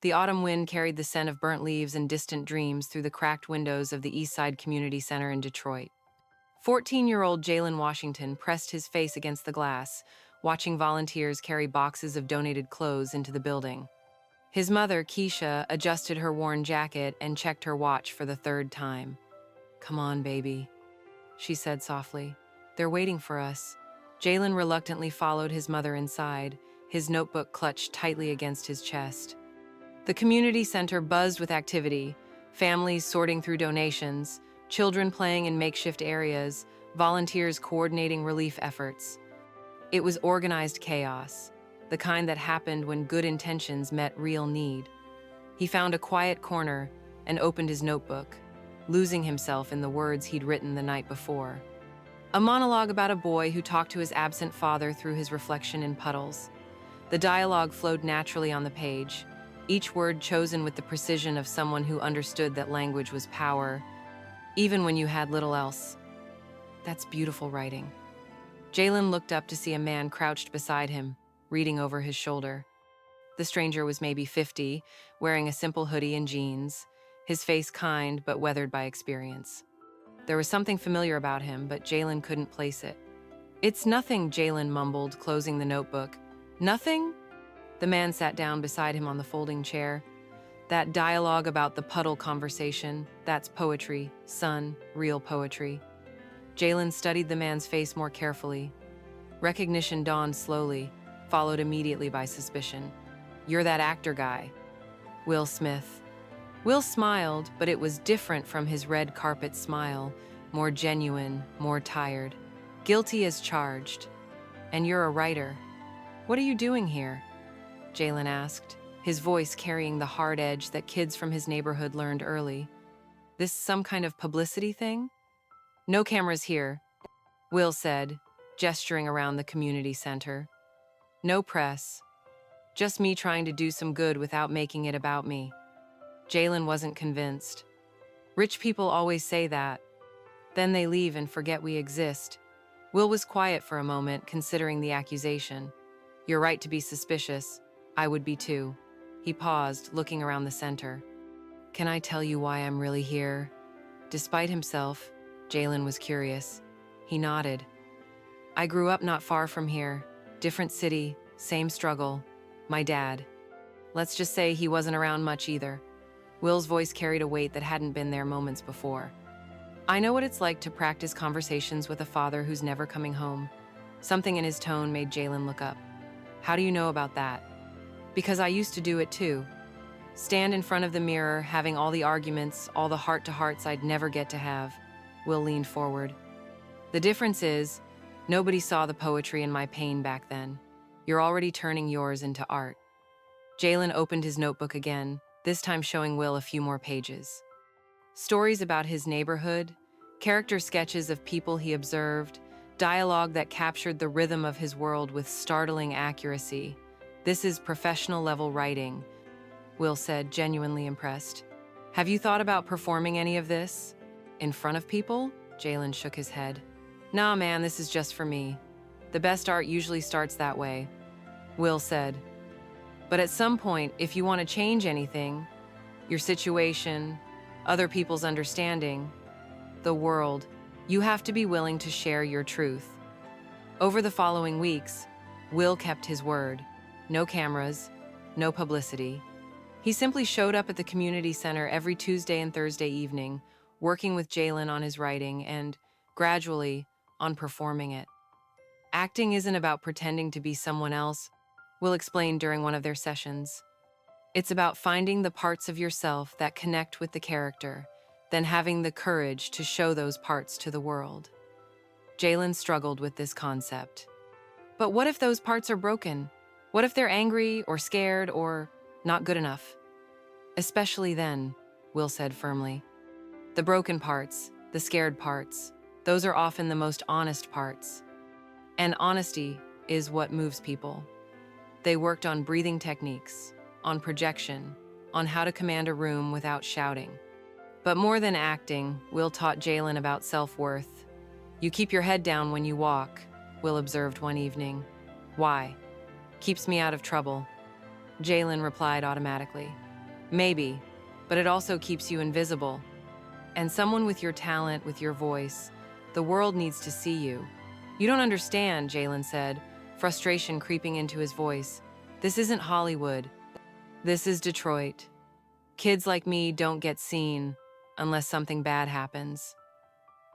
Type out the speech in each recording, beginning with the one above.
The autumn wind carried the scent of burnt leaves and distant dreams through the cracked windows of the East Side Community Center in Detroit. 14-year-old Jalen Washington pressed his face against the glass, watching volunteers carry boxes of donated clothes into the building. His mother, Keisha, adjusted her worn jacket and checked her watch for the third time. "Come on, baby," she said softly. "They're waiting for us." Jalen reluctantly followed his mother inside, his notebook clutched tightly against his chest. The community center buzzed with activity, families sorting through donations, children playing in makeshift areas, volunteers coordinating relief efforts. It was organized chaos, the kind that happened when good intentions met real need. He found a quiet corner and opened his notebook, losing himself in the words he'd written the night before. A monologue about a boy who talked to his absent father through his reflection in puddles. The dialogue flowed naturally on the page, each word chosen with the precision of someone who understood that language was power, even when you had little else. That's beautiful writing. Jalen looked up to see a man crouched beside him, reading over his shoulder. The stranger was maybe 50, wearing a simple hoodie and jeans, his face kind but weathered by experience. There was something familiar about him, but Jalen couldn't place it. "It's nothing," Jalen mumbled, closing the notebook. "Nothing?" The man sat down beside him on the folding chair. "That dialogue about the puddle conversation, that's poetry, son, real poetry." Jalen studied the man's face more carefully. Recognition dawned slowly, followed immediately by suspicion. "You're that actor guy." "Will Smith." Will smiled, but it was different from his red carpet smile, more genuine, more tired. "Guilty as charged. And you're a writer. What are you doing here?" Jalen asked, his voice carrying the hard edge that kids from his neighborhood learned early. "This some kind of publicity thing?" "No cameras here," Will said, gesturing around the community center. "No press. Just me trying to do some good without making it about me." Jalen wasn't convinced. "Rich people always say that. Then they leave and forget we exist." Will was quiet for a moment, considering the accusation. "You're right to be suspicious. I would be too." He paused, looking around the center. "Can I tell you why I'm really here?" Despite himself, Jalen was curious. He nodded. "I grew up not far from here. Different city, same struggle. My dad. Let's just say he wasn't around much either." Will's voice carried a weight that hadn't been there moments before. "I know what it's like to practice conversations with a father who's never coming home." Something in his tone made Jalen look up. "How do you know about that?" "Because I used to do it too. Stand in front of the mirror, having all the arguments, all the heart-to-hearts I'd never get to have." Will leaned forward. "The difference is, nobody saw the poetry in my pain back then. You're already turning yours into art." Jalen opened his notebook again, this time showing Will a few more pages. Stories about his neighborhood, character sketches of people he observed, dialogue that captured the rhythm of his world with startling accuracy. "This is professional-level writing," Will said, genuinely impressed. "Have you thought about performing any of this? In front of people?" Jalen shook his head. "Nah, man, this is just for me. The best art usually starts that way," Will said. "But at some point, if you want to change anything, your situation, other people's understanding, the world, you have to be willing to share your truth." Over the following weeks, Will kept his word. No cameras, no publicity. He simply showed up at the community center every Tuesday and Thursday evening, working with Jalen on his writing and, gradually, on performing it. "Acting isn't about pretending to be someone else," Will explained during one of their sessions. "It's about finding the parts of yourself that connect with the character, then having the courage to show those parts to the world." Jalen struggled with this concept. "But what if those parts are broken? What if they're angry or scared or not good enough?" "Especially then," Will said firmly. "The broken parts, the scared parts, those are often the most honest parts. And honesty is what moves people." They worked on breathing techniques, on projection, on how to command a room without shouting. But more than acting, Will taught Jalen about self-worth. "You keep your head down when you walk," Will observed one evening. "Why?" "Keeps me out of trouble." Jalen replied automatically. Maybe, but it also keeps you invisible. And someone with your talent, with your voice, the world needs to see you. You don't understand, Jalen said, frustration creeping into his voice. This isn't Hollywood. This is Detroit. Kids like me don't get seen unless something bad happens.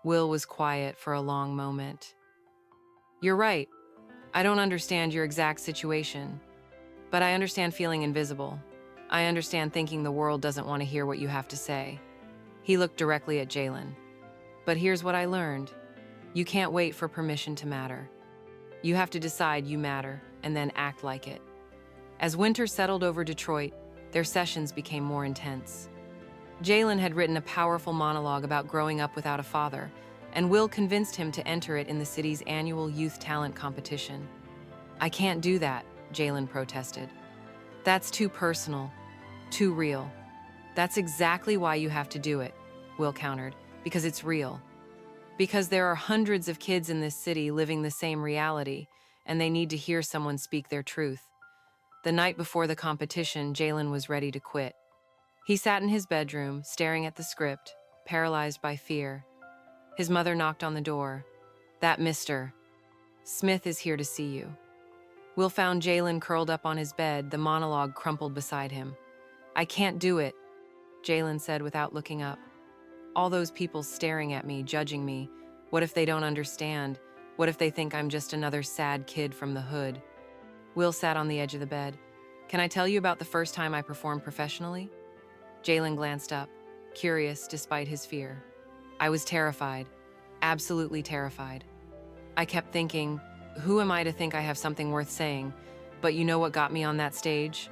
Will was quiet for a long moment. You're right. I don't understand your exact situation, but I understand feeling invisible. I understand thinking the world doesn't want to hear what you have to say. He looked directly at Jalen. But here's what I learned. You can't wait for permission to matter. You have to decide you matter and then act like it. As winter settled over Detroit, their sessions became more intense. Jalen had written a powerful monologue about growing up without a father, and Will convinced him to enter it in the city's annual youth talent competition. I can't do that, Jalen protested. That's too personal, too real. That's exactly why you have to do it, Will countered, because it's real. Because there are hundreds of kids in this city living the same reality, and they need to hear someone speak their truth. The night before the competition, Jalen was ready to quit. He sat in his bedroom, staring at the script, paralyzed by fear. His mother knocked on the door. That Mr. Smith is here to see you. Will found Jalen curled up on his bed, the monologue crumpled beside him. I can't do it, Jalen said without looking up. All those people staring at me, judging me. What if they don't understand? What if they think I'm just another sad kid from the hood? Will sat on the edge of the bed. Can I tell you about the first time I performed professionally? Jalen glanced up, curious despite his fear. I was terrified, absolutely terrified. I kept thinking, who am I to think I have something worth saying? But you know what got me on that stage?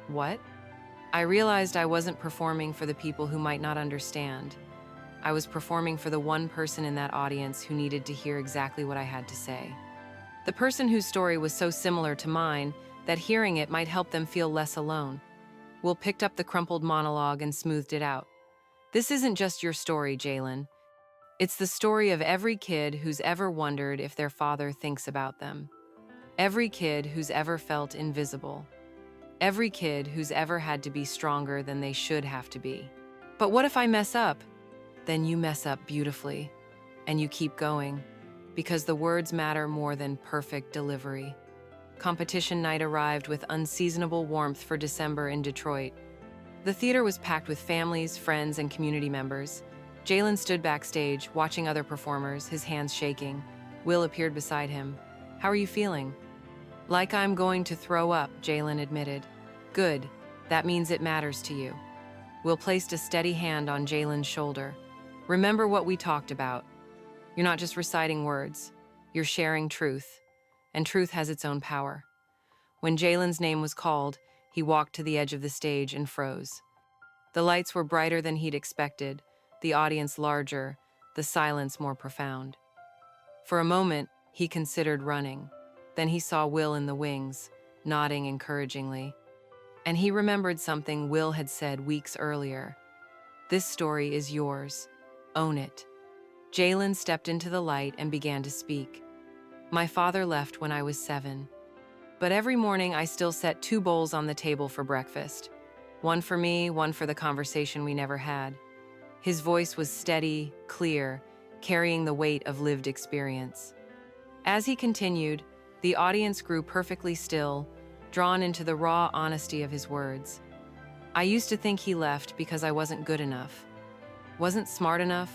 What? I realized I wasn't performing for the people who might not understand. I was performing for the one person in that audience who needed to hear exactly what I had to say. The person whose story was so similar to mine that hearing it might help them feel less alone. Will picked up the crumpled monologue and smoothed it out. This isn't just your story, Jalen. It's the story of every kid who's ever wondered if their father thinks about them. Every kid who's ever felt invisible. Every kid who's ever had to be stronger than they should have to be. But what if I mess up? Then you mess up beautifully, and you keep going, because the words matter more than perfect delivery. Competition night arrived with unseasonable warmth for December in Detroit. The theater was packed with families, friends, and community members. Jalen stood backstage, watching other performers, his hands shaking. Will appeared beside him. How are you feeling? Like I'm going to throw up, Jalen admitted. Good. That means it matters to you. Will placed a steady hand on Jalen's shoulder. Remember what we talked about. You're not just reciting words. You're sharing truth. And truth has its own power. When Jalen's name was called, he walked to the edge of the stage and froze. The lights were brighter than he'd expected, the audience larger, the silence more profound. For a moment, he considered running. Then he saw Will in the wings, nodding encouragingly. And he remembered something Will had said weeks earlier. This story is yours. Own it. Jalen stepped into the light and began to speak. My father left when I was 7. But every morning I still set 2 bowls on the table for breakfast. One for me, one for the conversation we never had. His voice was steady, clear, carrying the weight of lived experience. As he continued, the audience grew perfectly still, drawn into the raw honesty of his words. I used to think he left because I wasn't good enough. Wasn't smart enough,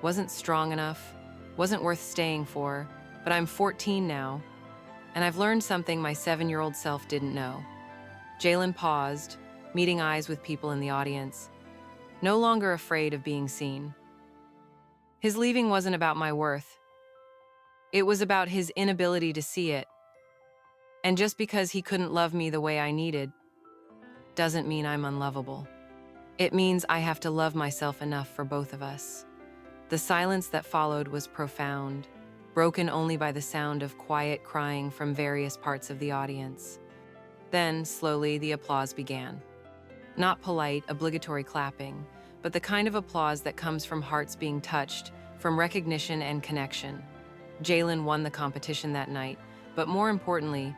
wasn't strong enough, wasn't worth staying for, but I'm 14 now, and I've learned something my 7-year-old self didn't know. Jalen paused, meeting eyes with people in the audience, no longer afraid of being seen. His leaving wasn't about my worth. It was about his inability to see it. And just because he couldn't love me the way I needed, doesn't mean I'm unlovable. It means I have to love myself enough for both of us. The silence that followed was profound, broken only by the sound of quiet crying from various parts of the audience. Then, slowly, the applause began. Not polite, obligatory clapping, but the kind of applause that comes from hearts being touched, from recognition and connection. Jalen won the competition that night, but more importantly,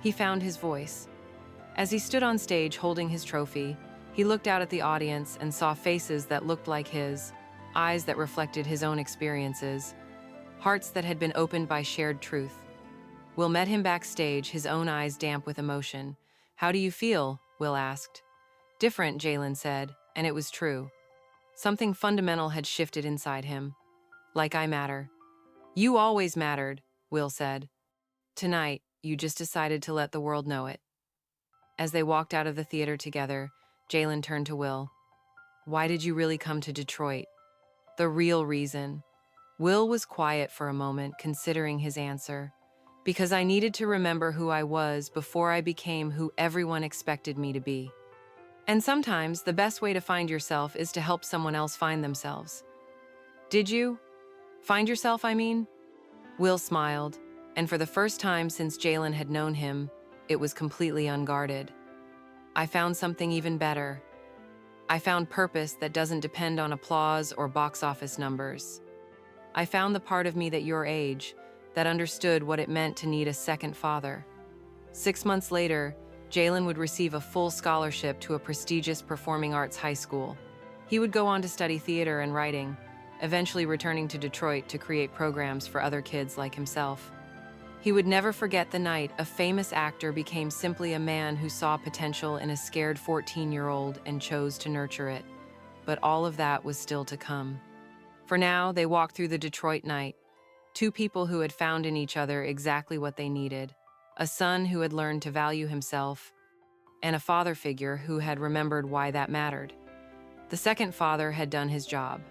he found his voice. As he stood on stage holding his trophy, He looked out at the audience and saw faces that looked like his, eyes that reflected his own experiences, hearts that had been opened by shared truth. Will met him backstage, his own eyes damp with emotion. "How do you feel?" Will asked. "Different," Jalen said, and it was true. Something fundamental had shifted inside him. "Like I matter." "You always mattered," Will said. "Tonight, you just decided to let the world know it." As they walked out of the theater together, Jalen turned to Will. "Why did you really come to Detroit?" "The real reason." Will was quiet for a moment, considering his answer. "Because I needed to remember who I was before I became who everyone expected me to be. And sometimes the best way to find yourself is to help someone else find themselves." "Did you? Find yourself, I mean?" Will smiled, and for the first time since Jalen had known him, it was completely unguarded. "I found something even better. I found purpose that doesn't depend on applause or box office numbers. I found the part of me that your age, that understood what it meant to need a second father." 6 months later, Jalen would receive a full scholarship to a prestigious performing arts high school. He would go on to study theater and writing, eventually returning to Detroit to create programs for other kids like himself. He would never forget the night a famous actor became simply a man who saw potential in a scared 14-year-old and chose to nurture it. But all of that was still to come. For now, they walked through the Detroit night, two people who had found in each other exactly what they needed, a son who had learned to value himself, and a father figure who had remembered why that mattered. The second father had done his job.